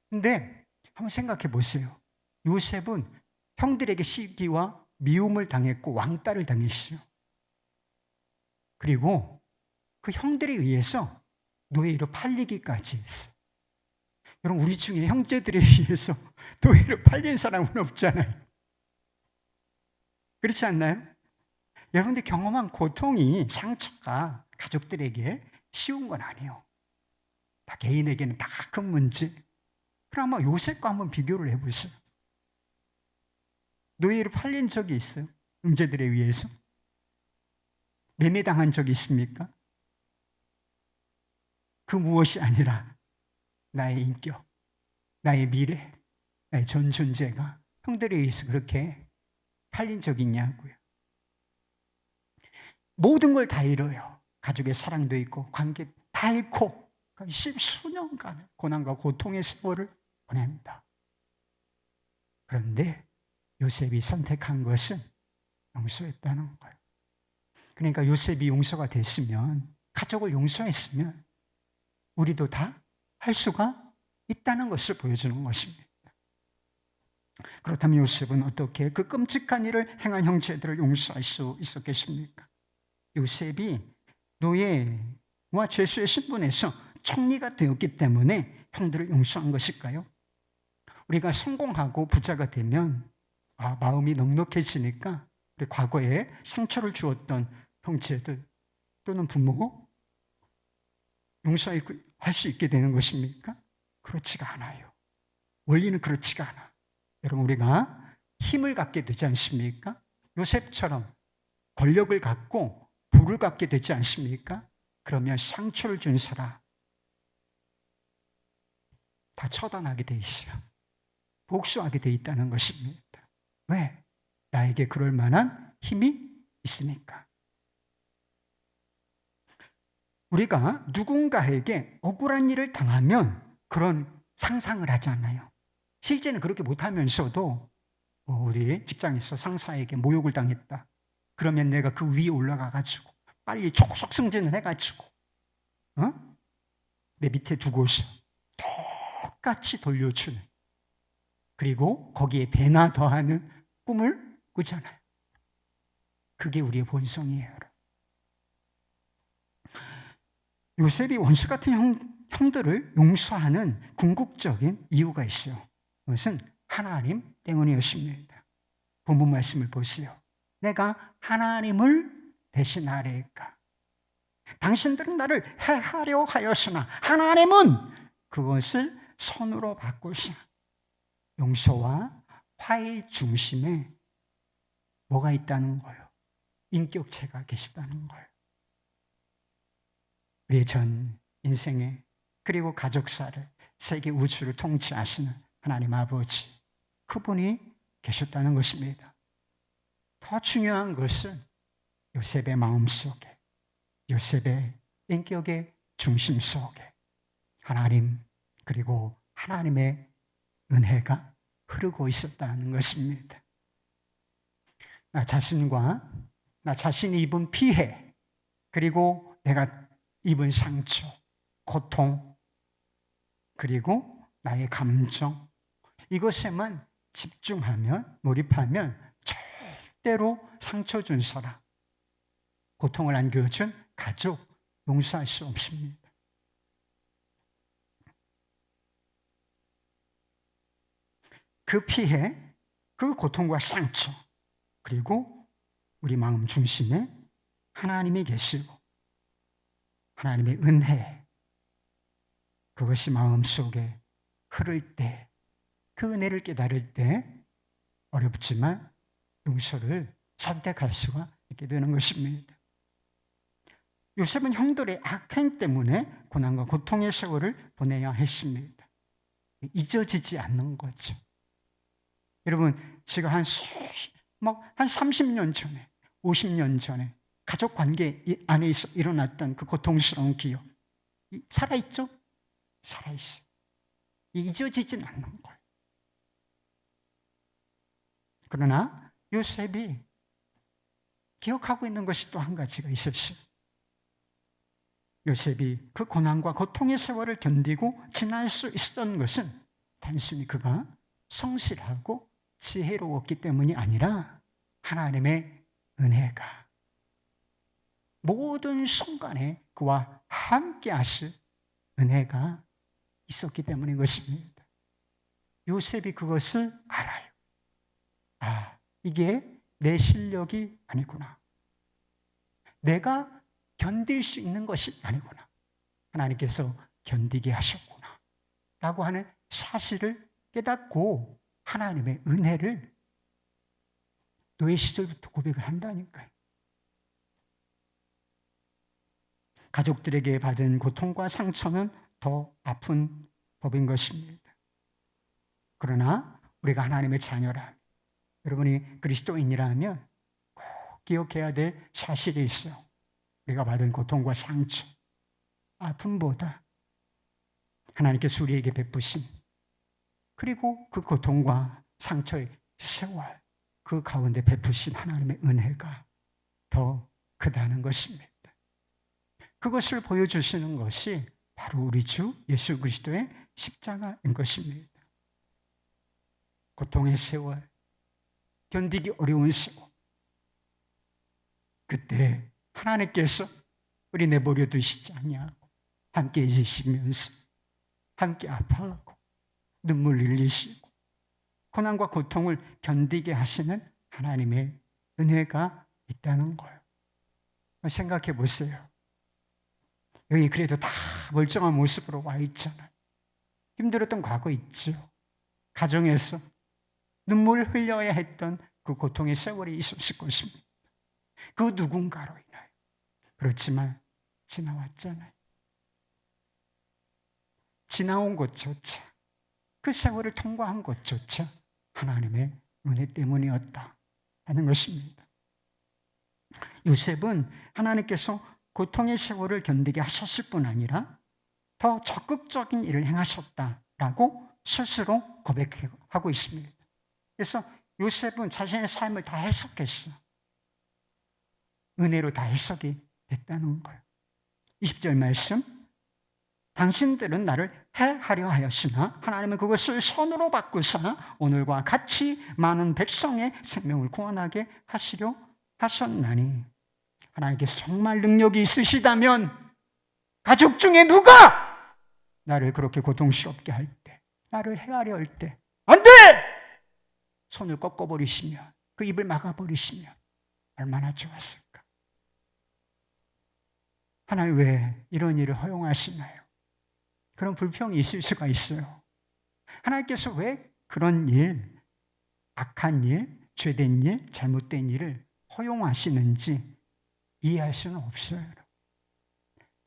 근데 한번 생각해 보세요. 요셉은 형들에게 시기와 미움을 당했고 왕따를 당했어요. 그리고 그 형들에 의해서 노예로 팔리기까지 했어요. 여러분, 우리 중에 형제들에 의해서 노예로 팔린 사람은 없잖아요. 그렇지 않나요? 여러분들 경험한 고통이, 상처가 가족들에게 쉬운 건 아니에요. 다 개인에게는 다 큰 문제. 그럼 아마 요셉과 한번 비교를 해보세요. 노예로 팔린 적이 있어요? 형제들에 의해서. 매매당한 적이 있습니까? 그 무엇이 아니라 나의 인격, 나의 미래, 나의 전 존재가 형들에 의해서 그렇게 팔린 적이 있냐고요. 모든 걸 다 잃어요. 가족의 사랑도 있고 관계 다 잃고 십수년간 고난과 고통의 세월을 보냅니다. 그런데 요셉이 선택한 것은 용서했다는 거예요. 그러니까 요셉이 용서가 됐으면, 가족을 용서했으면 우리도 다 할 수가 있다는 것을 보여주는 것입니다. 그렇다면 요셉은 어떻게 그 끔찍한 일을 행한 형제들을 용서할 수 있었겠습니까? 요셉이 노예와 죄수의 신분에서 총리가 되었기 때문에 형들을 용서한 것일까요? 우리가 성공하고 부자가 되면 마음이 넉넉해지니까 우리 과거에 상처를 주었던 형제들 또는 부모 용서할 수 있게 되는 것입니까? 그렇지가 않아요. 원리는 그렇지가 않아. 여러분, 우리가 힘을 갖게 되지 않습니까? 요셉처럼 권력을 갖고 부를 갖게 되지 않습니까? 그러면 상처를 준 사람 다 처단하게 돼 있어요. 복수하게 돼 있다는 것입니다. 왜? 나에게 그럴 만한 힘이 있으니까. 우리가 누군가에게 억울한 일을 당하면 그런 상상을 하잖아요. 실제는 그렇게 못하면서도 우리 직장에서 상사에게 모욕을 당했다. 그러면 내가 그 위에 올라가가지고 빨리 초고속 승진을 해가지고 내 밑에 두고서 똑같이 돌려주는, 그리고 거기에 배나 더하는 꿈을 꾸잖아요. 그게 우리의 본성이에요. 요셉이 원수 같은 형들을 용서하는 궁극적인 이유가 있어요. 그것은 하나님 때문이었습니다. 본문 말씀을 보세요. 내가 하나님을 대신하리까? 당신들은 나를 해하려 하였으나 하나님은 그것을 선으로 바꾸사. 용서와 화해의 중심에 뭐가 있다는 거예요? 인격체가 계시다는 거예요. 우리의 전 인생에, 그리고 가족사를, 세계 우주를 통치하시는 하나님 아버지, 그분이 계셨다는 것입니다. 더 중요한 것은 요셉의 마음속에, 요셉의 인격의 중심 속에 하나님, 그리고 하나님의 은혜가 흐르고 있었다는 것입니다. 나 자신이 입은 피해, 그리고 내가 입은 상처, 고통, 그리고 나의 감정, 이것에만 집중하면, 몰입하면 절대로 상처 준 사람, 고통을 안겨준 가족 용서할 수 없습니다. 그 피해, 그 고통과 상처, 그리고 우리 마음 중심에 하나님이 계시고 하나님의 은혜, 그것이 마음속에 흐를 때, 그 은혜를 깨달을 때 어렵지만 용서를 선택할 수가 있게 되는 것입니다. 요셉은 형들의 악행 때문에 고난과 고통의 세월을 보내야 했습니다. 잊어지지 않는 거죠. 여러분, 제가 한 30년 전에, 50년 전에 가족 관계 안에서 일어났던 그 고통스러운 기억, 살아있죠? 살아있어요. 잊어지진 않는 거예요. 그러나 요셉이 기억하고 있는 것이 또 한 가지가 있었어요. 요셉이 그 고난과 고통의 세월을 견디고 지날 수 있었던 것은 단순히 그가 성실하고 지혜로웠기 때문이 아니라 하나님의 은혜가 모든 순간에 그와 함께 하실 은혜가 있었기 때문인 것입니다. 요셉이 그것을 알아요. 이게 내 실력이 아니구나. 내가 견딜 수 있는 것이 아니구나. 하나님께서 견디게 하셨구나. 라고 하는 사실을 깨닫고 하나님의 은혜를 노예 시절부터 고백을 한다니까요. 가족들에게 받은 고통과 상처는 더 아픈 법인 것입니다. 그러나 우리가 하나님의 자녀라, 여러분이 그리스도인이라면 꼭 기억해야 될 사실이 있어요. 우리가 받은 고통과 상처, 아픔보다 하나님께서 우리에게 베푸신, 그리고 그 고통과 상처의 세월, 그 가운데 베푸신 하나님의 은혜가 더 크다는 것입니다. 그것을 보여주시는 것이 바로 우리 주 예수 그리스도의 십자가인 것입니다. 고통의 세월, 견디기 어려운 세월, 그때 하나님께서 우리 내버려 두시지 아니하고 함께 해주시면서 함께 아파하고 눈물 흘리시고 고난과 고통을 견디게 하시는 하나님의 은혜가 있다는 거예요. 생각해 보세요. 여기 그래도 다 멀쩡한 모습으로 와 있잖아요. 힘들었던 과거 있죠. 가정에서 눈물 흘려야 했던 그 고통의 세월이 있었을 것입니다. 그 누군가로 인하여. 그렇지만 지나왔잖아요. 지나온 것조차, 그 세월을 통과한 것조차 하나님의 은혜 때문이었다 하는 것입니다. 요셉은 하나님께서 고통의 세월을 견디게 하셨을 뿐 아니라 더 적극적인 일을 행하셨다라고 스스로 고백하고 있습니다. 그래서 요셉은 자신의 삶을 다 해석했어요. 은혜로 다 해석이 됐다는 거예요. 20절 말씀, 당신들은 나를 해하려 하였으나 하나님은 그것을 선으로 바꾸사 오늘과 같이 많은 백성의 생명을 구원하게 하시려 하셨나니, 하나님께서 정말 능력이 있으시다면 가족 중에 누가 나를 그렇게 고통스럽게 할 때, 나를 해하려 할 때 안 돼! 손을 꺾어버리시면, 그 입을 막아버리시면 얼마나 좋았을까. 하나님 왜 이런 일을 허용하시나요? 그런 불평이 있을 수가 있어요. 하나님께서 왜 그런 일, 악한 일, 죄된 일, 잘못된 일을 허용하시는지 이해할 수는 없어요.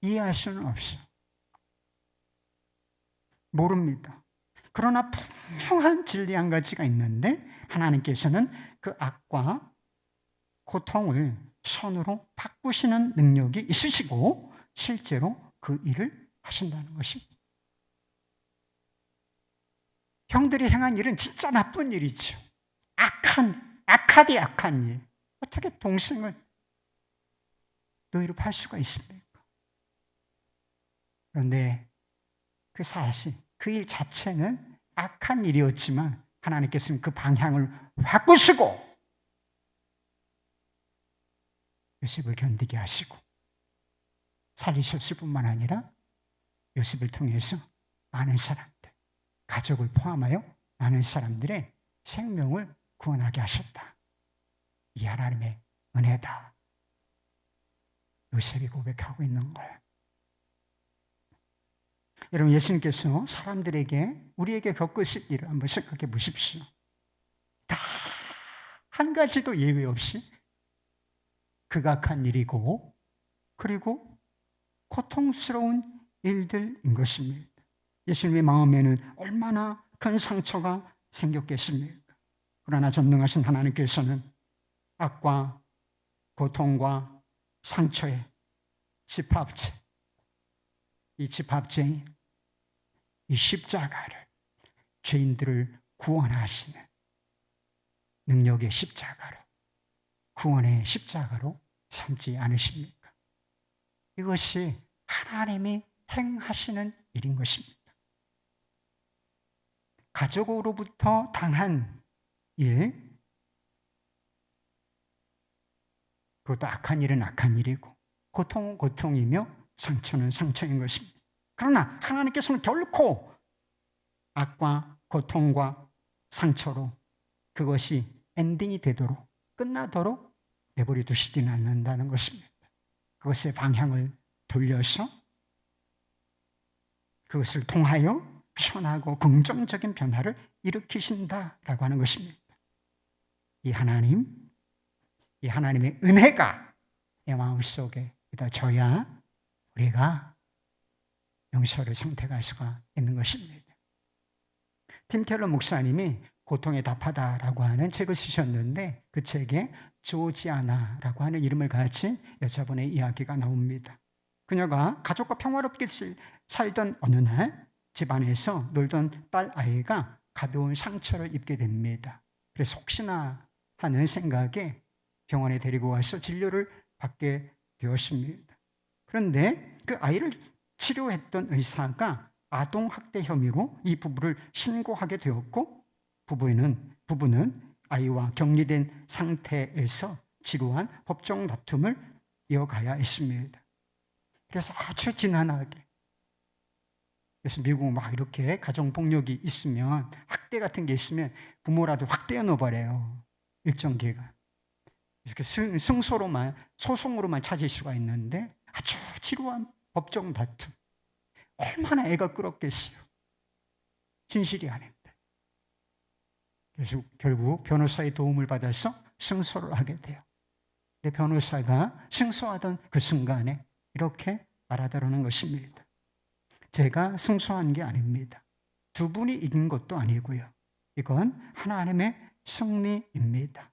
이해할 수는 없어요. 모릅니다. 그러나 분명한 진리 한 가지가 있는데, 하나님께서는 그 악과 고통을 선으로 바꾸시는 능력이 있으시고 실제로 그 일을 하신다는 것입니다. 형들이 행한 일은 진짜 나쁜 일이죠. 악한 일. 어떻게 동생을 노예로 팔 수가 있습니까? 그런데 그 사실, 그 일 자체는 악한 일이었지만 하나님께서는 그 방향을 바꾸시고 요셉을 견디게 하시고 살리셨을 뿐만 아니라 요셉을 통해서 많은 사람들, 가족을 포함하여 많은 사람들의 생명을 구원하게 하셨다. 이 하나님의 은혜다. 요셉이 고백하고 있는 거예요. 여러분, 예수님께서 사람들에게, 우리에게 겪으실 일을 한번 생각해 보십시오. 다 한 가지도 예외 없이 극악한 일이고, 그리고 고통스러운 일들인 것입니다. 예수님의 마음에는 얼마나 큰 상처가 생겼겠습니까? 그러나 전능하신 하나님께서는 악과 고통과 상처의 집합체, 이 집합체인 이 십자가를, 죄인들을 구원하시는 능력의 십자가로, 구원의 십자가로 삼지 않으십니까? 이것이 하나님이 행하시는 일인 것입니다. 가족으로부터 당한 일, 그것도 악한 일은 악한 일이고, 고통은 고통이며 상처는 상처인 것입니다. 그러나 하나님께서는 결코 악과 고통과 상처로 그것이 엔딩이 되도록, 끝나도록 내버려 두시지는 않는다는 것입니다. 그것의 방향을 돌려서 그것을 통하여 선하고 긍정적인 변화를 일으키신다라고 하는 것입니다. 이 하나님의 은혜가 내 마음속에 묻어져야 우리가 용서를 선택할 수가 있는 것입니다. 팀 켈러 목사님이 고통에 답하다라고 하는 책을 쓰셨는데 그 책에 조지아나라고 하는 이름을 가진 여자분의 이야기가 나옵니다. 그녀가 가족과 평화롭게 살던 어느 날 집안에서 놀던 딸 아이가 가벼운 상처를 입게 됩니다. 그래서 혹시나 하는 생각에 병원에 데리고 와서 진료를 받게 되었습니다. 그런데 그 아이를 치료했던 의사가 아동학대 혐의로 이 부부를 신고하게 되었고 부부는 아이와 격리된 상태에서 지루한 법정 다툼을 이어가야 했습니다. 그래서 아주 지난하게, 그래서 미국 막 이렇게 가정폭력이 있으면, 학대 같은 게 있으면 부모라도 확 떼어놓아버려요. 일정 기간. 이렇게 승소로만, 소송으로만 찾을 수가 있는데 아주 지루한 법정 다툼. 얼마나 애가 끌었겠어요. 진실이 아닌데. 그래서 결국 변호사의 도움을 받아서 승소를 하게 돼요. 근데 변호사가 승소하던 그 순간에 이렇게 말하더라는 것입니다. 제가 승소한 게 아닙니다. 두 분이 이긴 것도 아니고요. 이건 하나님의 승리입니다.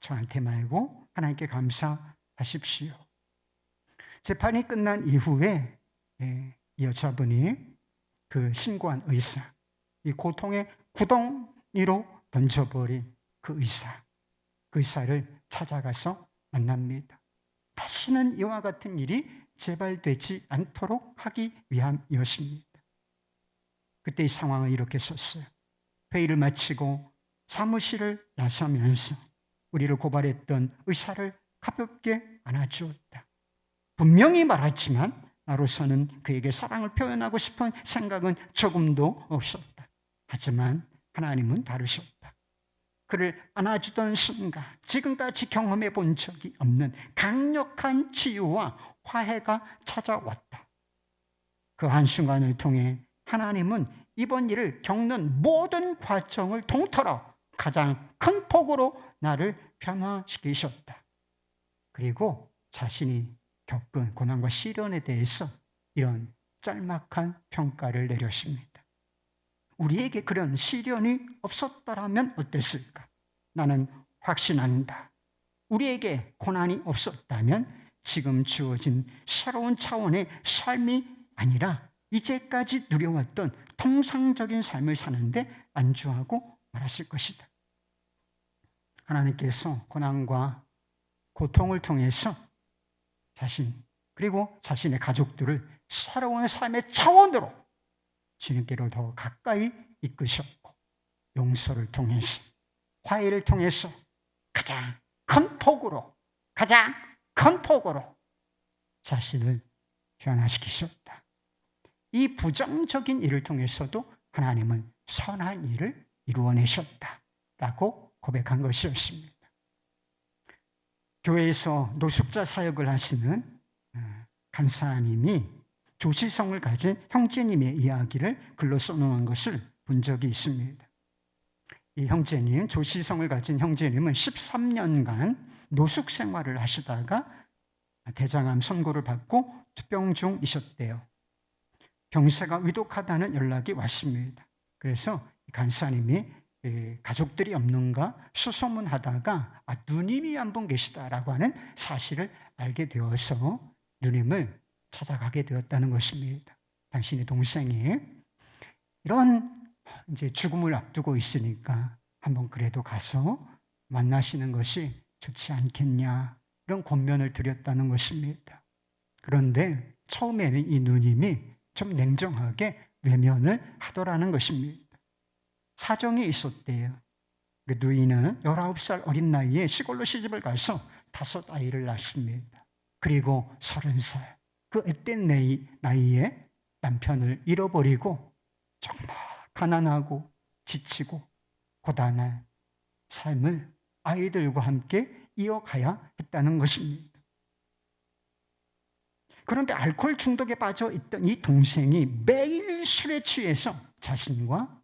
저한테 말고 하나님께 감사하십시오. 재판이 끝난 이후에 이 여자분이 그 신고한 의사, 이 고통의 구덩이로 던져버린 그 의사를 찾아가서 만납니다. 다시는 이와 같은 일이 재발되지 않도록 하기 위함이었습니다. 그때 이 상황을 이렇게 썼어요. 회의를 마치고 사무실을 나서면서 우리를 고발했던 의사를 가볍게 안아주었다. 분명히 말했지만 나로서는 그에게 사랑을 표현하고 싶은 생각은 조금도 없었다. 하지만 하나님은 다르셨다. 그를 안아주던 순간 지금까지 경험해 본 적이 없는 강력한 치유와 화해가 찾아왔다. 그 한순간을 통해 하나님은 이번 일을 겪는 모든 과정을 통틀어 가장 큰 폭으로 나를 변화시키셨다. 그리고 자신이 겪은 고난과 시련에 대해서 이런 짤막한 평가를 내렸습니다. 우리에게 그런 시련이 없었더라면 어땠을까? 나는 확신한다. 우리에게 고난이 없었다면 지금 주어진 새로운 차원의 삶이 아니라 이제까지 누려왔던 통상적인 삶을 사는데 안주하고 말았을 것이다. 하나님께서 고난과 고통을 통해서 그리고 자신의 가족들을 새로운 삶의 차원으로 주님께로 더 가까이 이끄셨고, 용서를 통해서, 화해를 통해서 가장 큰 폭으로 자신을 변화시키셨다. 이 부정적인 일을 통해서도 하나님은 선한 일을 이루어내셨다라고 고백한 것이었습니다. 교회에서 노숙자 사역을 하시는 간사님이 조시성을 가진 형제님의 이야기를 글로 써놓은 것을 본 적이 있습니다. 이 형제님, 조시성을 가진 형제님은 13년간 노숙 생활을 하시다가 대장암 선고를 받고 투병 중이셨대요. 병세가 위독하다는 연락이 왔습니다. 그래서 간사님이 가족들이 없는가 수소문하다가 누님이 한 분 계시다라고 하는 사실을 알게 되어서 누님을 찾아가게 되었다는 것입니다. 당신의 동생이 이런 이제 죽음을 앞두고 있으니까 한번 그래도 가서 만나시는 것이 좋지 않겠냐, 이런 권면을 드렸다는 것입니다. 그런데 처음에는 이 누님이 좀 냉정하게 외면을 하더라는 것입니다. 사정이 있었대요. 그 누이는 19살 어린 나이에 시골로 시집을 가서 5 아이를 낳습니다. 그리고 30살, 그 앳된 나이에 남편을 잃어버리고 정말 가난하고 지치고 고단한 삶을 아이들과 함께 이어가야 했다는 것입니다. 그런데 알코올 중독에 빠져 있던 이 동생이 매일 술에 취해서 자신과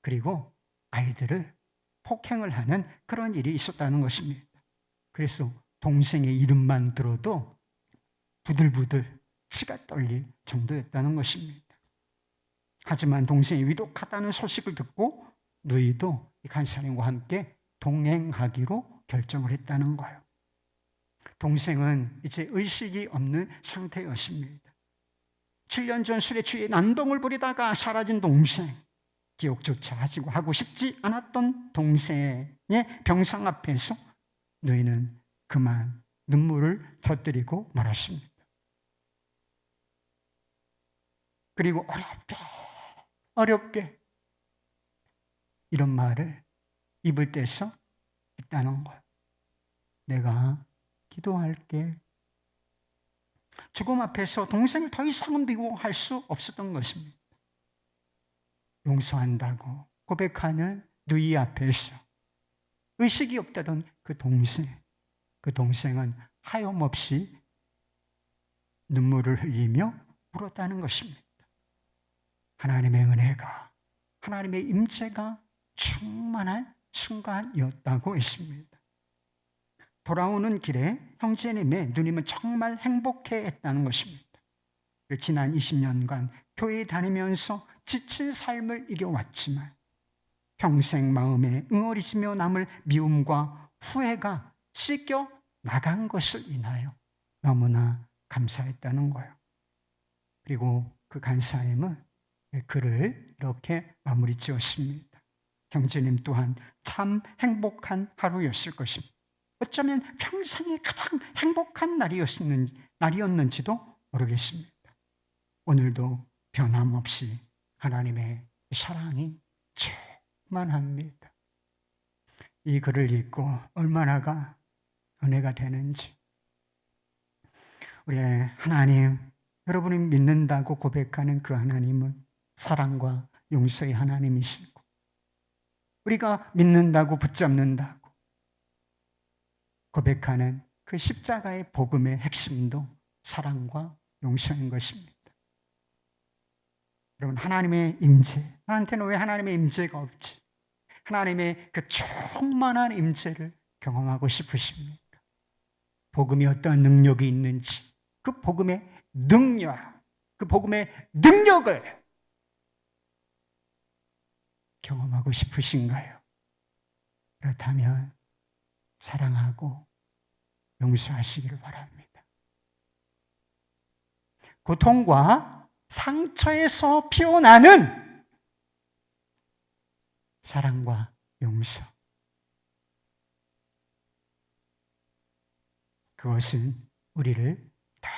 그리고 아이들을 폭행을 하는 그런 일이 있었다는 것입니다. 그래서 동생의 이름만 들어도 부들부들 치가 떨릴 정도였다는 것입니다. 하지만 동생이 위독하다는 소식을 듣고 누이도 이 간사님과 함께 동행하기로 결정을 했다는 거예요. 동생은 이제 의식이 없는 상태였습니다. 7년 전 술에 취해 난동을 부리다가 사라진 동생, 기억조차 하고 싶지 않았던 동생의 병상 앞에서 누이는 그만 눈물을 터뜨리고 말았습니다. 그리고 어렵게 이런 말을 입을 떼서 있다는 거예요. 내가 기도할게. 죽음 앞에서 동생을 더 이상은 미워할 수 없었던 것입니다. 용서한다고 고백하는 누이 앞에서 의식이 없다던 그 동생은 하염없이 눈물을 흘리며 울었다는 것입니다. 하나님의 은혜가, 하나님의 임재가 충만한 순간이었다고 했습니다. 돌아오는 길에 형제님의 누님은 정말 행복해했다는 것입니다. 지난 20년간 교회 다니면서 지친 삶을 이겨왔지만 평생 마음에 응어리지며 남을 미움과 후회가 씻겨 나간 것을 인하여 너무나 감사했다는 거예요. 그리고 그 간사님은 글을 이렇게 마무리 지었습니다. 형제님 또한 참 행복한 하루였을 것입니다. 어쩌면 평생에 가장 행복한 날이었는지도 모르겠습니다. 오늘도 변함없이 하나님의 사랑이 충만합니다. 이 글을 읽고 얼마나가 은혜가 되는지. 우리 하나님, 여러분이 믿는다고 고백하는 그 하나님은 사랑과 용서의 하나님이시고, 우리가 믿는다고 붙잡는다고 고백하는 그 십자가의 복음의 핵심도 사랑과 용서인 것입니다. 여러분, 하나님의 임재, 나한테는 왜 하나님의 임재가 없지? 하나님의 그 충만한 임재를 경험하고 싶으십니까? 복음이 어떠한 능력이 있는지, 그 복음의 능력을 경험하고 싶으신가요? 그렇다면 사랑하고 용서하시기를 바랍니다. 고통과 상처에서 피어나는 사랑과 용서, 그것은 우리를 더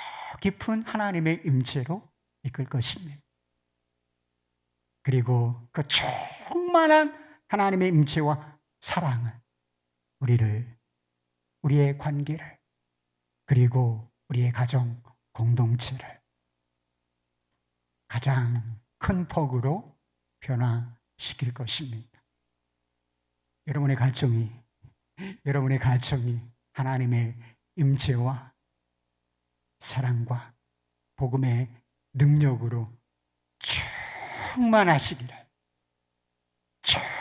깊은 하나님의 임재로 이끌 것입니다. 그리고 그 충만한 하나님의 임재와 사랑은 우리의 관계를, 그리고 우리의 가정 공동체를 가장 큰 폭으로 변화시킬 것입니다. 여러분의 가정이 하나님의 임재와 사랑과 복음의 능력으로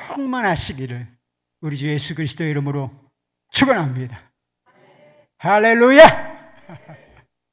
충만하시기를 우리 주 예수 그리스도의 이름으로 축원합니다. 할렐루야!